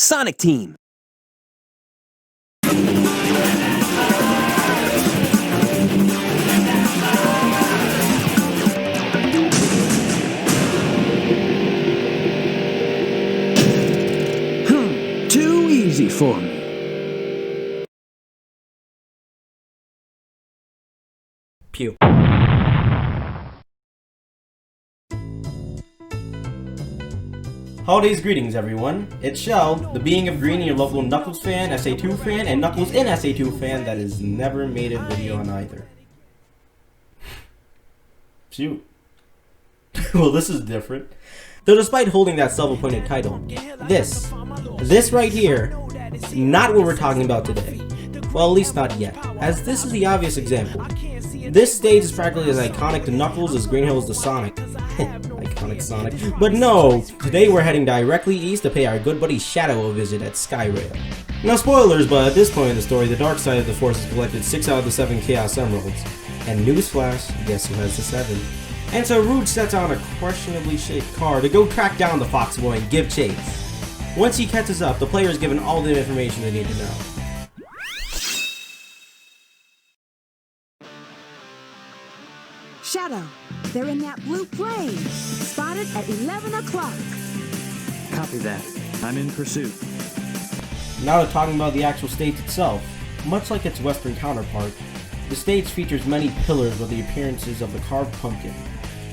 Sonic Team. Too easy for me. Pew. Holidays greetings, everyone. It's Shell, the being of green, your local Knuckles fan, SA2 fan, and Knuckles in SA2 fan that has never made a video on either. Shoot. Well, this is different. Though despite holding that self-appointed title, this right here, is not what we're talking about today. Well, at least not yet, as this is the obvious example. This stage is practically as iconic to Knuckles as Green Hill is to Sonic. Iconic Sonic. But no, today we're heading directly east to pay our good buddy Shadow a visit at Skyrail. Now spoilers, but at this point in the story, the dark side of the Force has collected 6 out of the 7 Chaos Emeralds. And newsflash, guess who has the 7? And so Rouge sets out a questionably shaped car to go track down the Fox Boy and give chase. Once he catches up, the player is given all the information they need to know. Shadow, they're in that blue plane. Spotted at 11 o'clock. Copy that. I'm in pursuit. Now to talking about the actual stage itself. Much like its western counterpart, the stage features many pillars with the appearances of the carved pumpkin.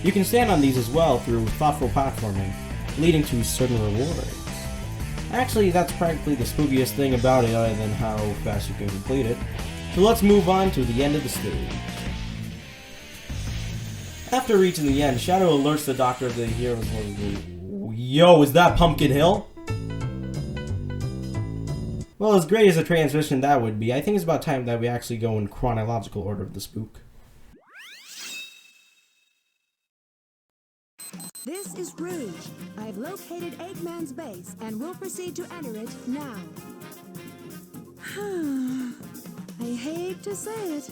You can stand on these as well through thoughtful platforming, leading to certain rewards. Actually, that's practically the spookiest thing about it other than how fast you can complete it. So let's move on to the end of the stage. After reaching the end, Shadow alerts the doctor of the heroes. Yo, is that Pumpkin Hill? Well, as great as a transition that would be, I think it's about time that we actually go in chronological order of the spook. This is Rouge. I've located Eggman's base and will proceed to enter it now. I hate to say it.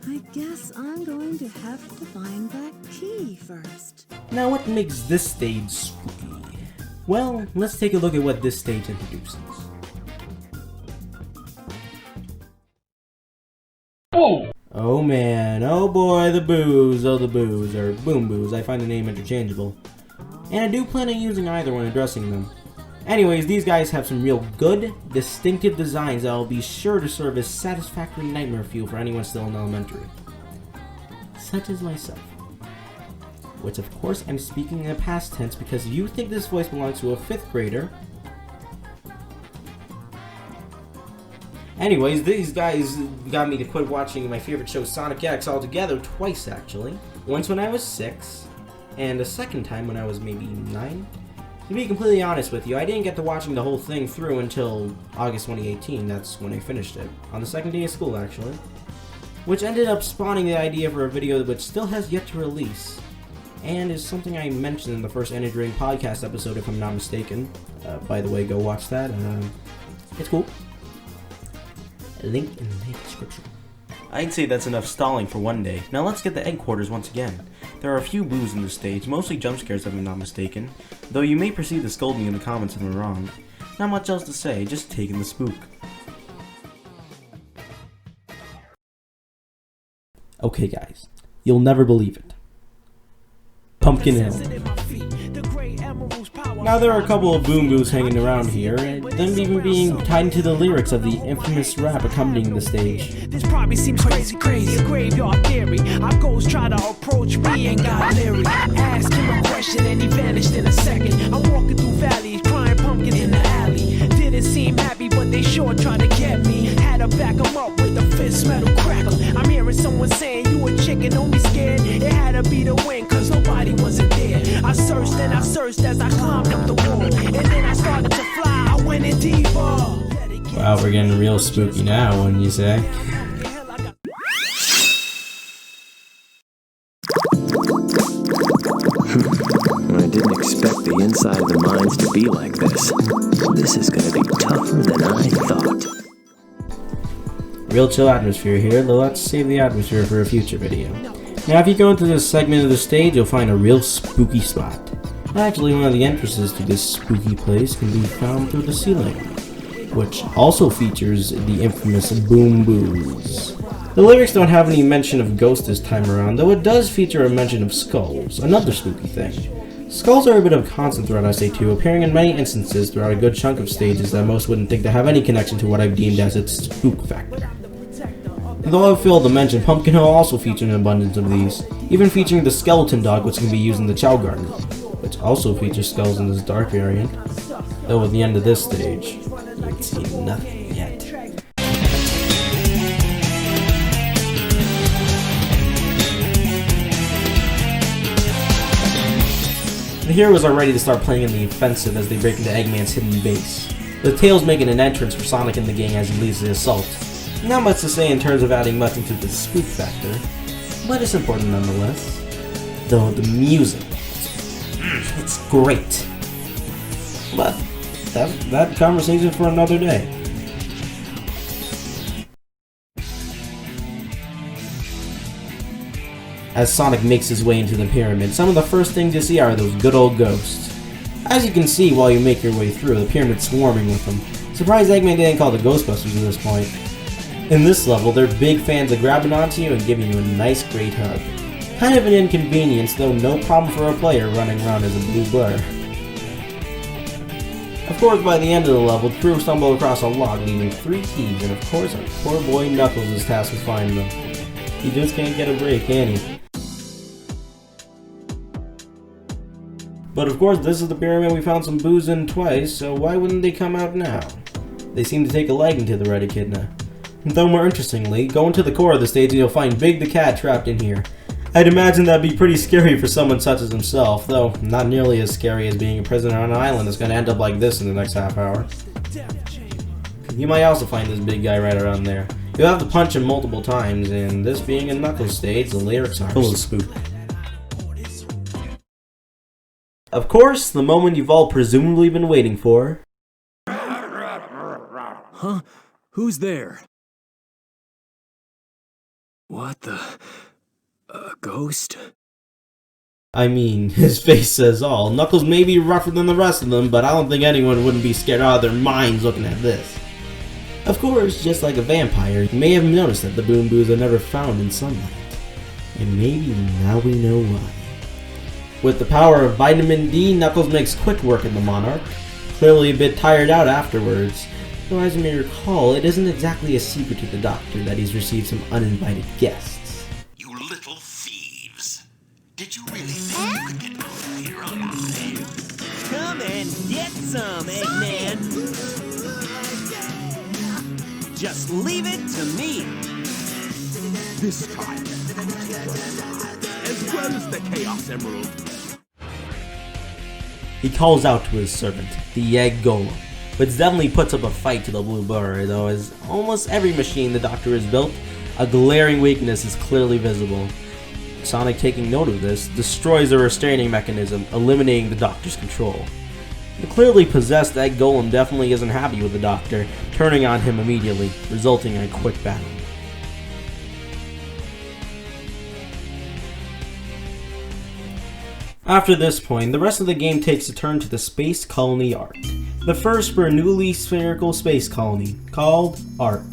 I guess I'm going to have to find that key first. Now, what makes this stage spooky? Well, let's take a look at what this stage introduces. Oh! Oh man, oh boy, the boos, or boom boos, I find the name interchangeable. And I do plan on using either when addressing them. Anyways, these guys have some real good, distinctive designs that will be sure to serve as satisfactory nightmare fuel for anyone still in elementary. Such as myself. Which of course I'm speaking in the past tense because you think this voice belongs to a 5th grader. Anyways, these guys got me to quit watching my favorite show Sonic X altogether twice actually. Once when I was 6, and a second time when I was maybe 9. To be completely honest with you, I didn't get to watching the whole thing through until August 2018, that's when I finished it. On the second day of school, actually. Which ended up spawning the idea for a video which still has yet to release. And is something I mentioned in the first Energy Drink podcast episode, if I'm not mistaken. By the way, go watch that. It's cool. Link in the description. I'd say that's enough stalling for one day. Now let's get the egg quarters once again. There are a few boos in this stage, mostly jump scares if I'm not mistaken, though you may perceive the scolding in the comments if I'm wrong. Not much else to say, just taking the spook. Okay guys, you'll never believe it. Pumpkin Hill. Now there are a couple of boom boos hanging around here, and them even being tied into the lyrics of the infamous rap accompanying the stage. This probably seems crazy, a graveyard theory. Our ghosts try to approach me and got leery. Ask him a question and he vanished in a second. I'm walking through valleys, crying pumpkin in the alley. Didn't seem happy, but they sure tried to get me. Had to back him up with a fist metal crackle. I'm hearing someone saying you a chicken, don't be scared. It had to be the wind, cause nobody wasn't there. I searched and I searched as I climbed up the wall, and then I started to fly, I went in deeper. Wow, we're getting real spooky now, wouldn't you say? I didn't expect the inside of the mines to be like this. This is gonna be tougher than I thought. Real chill atmosphere here, though let's save the atmosphere for a future video. Now if you go into this segment of the stage, you'll find a real spooky spot. Actually, one of the entrances to this spooky place can be found through the ceiling, which also features the infamous Boom Boos. The lyrics don't have any mention of ghosts this time around, though it does feature a mention of skulls, another spooky thing. Skulls are a bit of a constant throughout SA2, appearing in many instances throughout a good chunk of stages that most wouldn't think to have any connection to what I've deemed as its spook factor. Though I failed to mention, Pumpkin Hill also featured an abundance of these, even featuring the skeleton dog which can be used in the Chow Garden, which also features skulls in this dark variant, though at the end of this stage, you'd see nothing yet. The heroes are ready to start playing in the offensive as they break into Eggman's hidden base. The Tails making an entrance for Sonic and the gang as he leads the assault. Not much to say in terms of adding much into the spook factor, but it's important nonetheless. Though the music, it's great. But that conversation for another day. As Sonic makes his way into the pyramid, some of the first things you see are those good old ghosts. As you can see while you make your way through, the pyramid's swarming with them. Surprised Eggman didn't call the Ghostbusters at this point. In this level, they're big fans of grabbing onto you and giving you a nice great hug. Kind of an inconvenience, though no problem for a player running around as a blue blur. Of course, by the end of the level, the crew stumble across a log leaving 3 keys, and of course our poor boy Knuckles is tasked with finding them. He just can't get a break, can he? But of course, this is the pyramid we found some boos in twice, so why wouldn't they come out now? They seem to take a liking to the red echidna. Though more interestingly, go into the core of the stage and you'll find Big the Cat trapped in here. I'd imagine that'd be pretty scary for someone such as himself, though not nearly as scary as being a prisoner on an island that's gonna end up like this in the next half hour. You might also find this big guy right around there. You'll have to punch him multiple times, and this being a Knuckles stage, the lyrics are full of spook. Of course, the moment you've all presumably been waiting for. Huh? Who's there? What the... a ghost? I mean, his face says all. Knuckles may be rougher than the rest of them, but I don't think anyone wouldn't be scared out of their minds looking at this. Of course, just like a vampire, you may have noticed that the Boom Boos are never found in sunlight. And maybe now we know why. With the power of vitamin D, Knuckles makes quick work of the Monarch, clearly a bit tired out afterwards. Though as you may recall, it isn't exactly a secret to the Doctor that he's received some uninvited guests. You little thieves. Did you really think you could get out here alive? Come and get some, Eggman! Just leave it to me! This time, as well as the Chaos Emerald. He calls out to his servant, the Egg Golem, which definitely puts up a fight to the blue blur, though as almost every machine the Doctor has built, a glaring weakness is clearly visible. Sonic, taking note of this, destroys the restraining mechanism, eliminating the Doctor's control. The clearly possessed Egg Golem definitely isn't happy with the Doctor, turning on him immediately, resulting in a quick battle. After this point, the rest of the game takes a turn to the Space Colony Arc. The first for a newly spherical space colony, called Arc,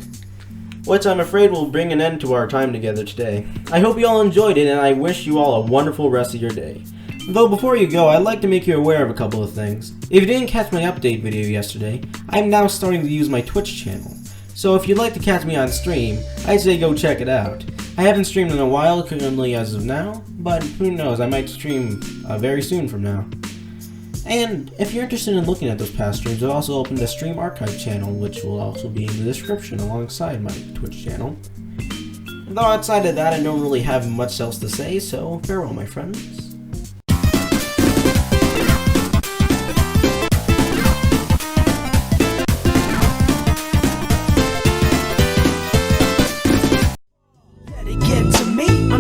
which I'm afraid will bring an end to our time together today. I hope you all enjoyed it, and I wish you all a wonderful rest of your day. Though before you go, I'd like to make you aware of a couple of things. If you didn't catch my update video yesterday, I'm now starting to use my Twitch channel. So if you'd like to catch me on stream, I'd say go check it out. I haven't streamed in a while, currently as of now, but who knows, I might stream very soon from now. And if you're interested in looking at those past streams, I've also opened a stream archive channel, which will also be in the description alongside my Twitch channel. Though outside of that, I don't really have much else to say, so farewell, my friends.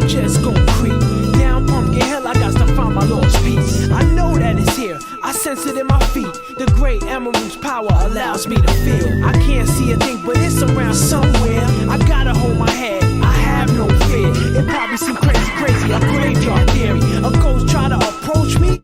Just gon' creep down Pumpkin Hill. I got to find my lost piece. I know that it's here. I sense it in my feet. The great emerald's power allows me to feel. I can't see a thing, but it's around somewhere. I gotta hold my head. I have no fear. It probably seems crazy, a graveyard theory. A ghost try to approach me.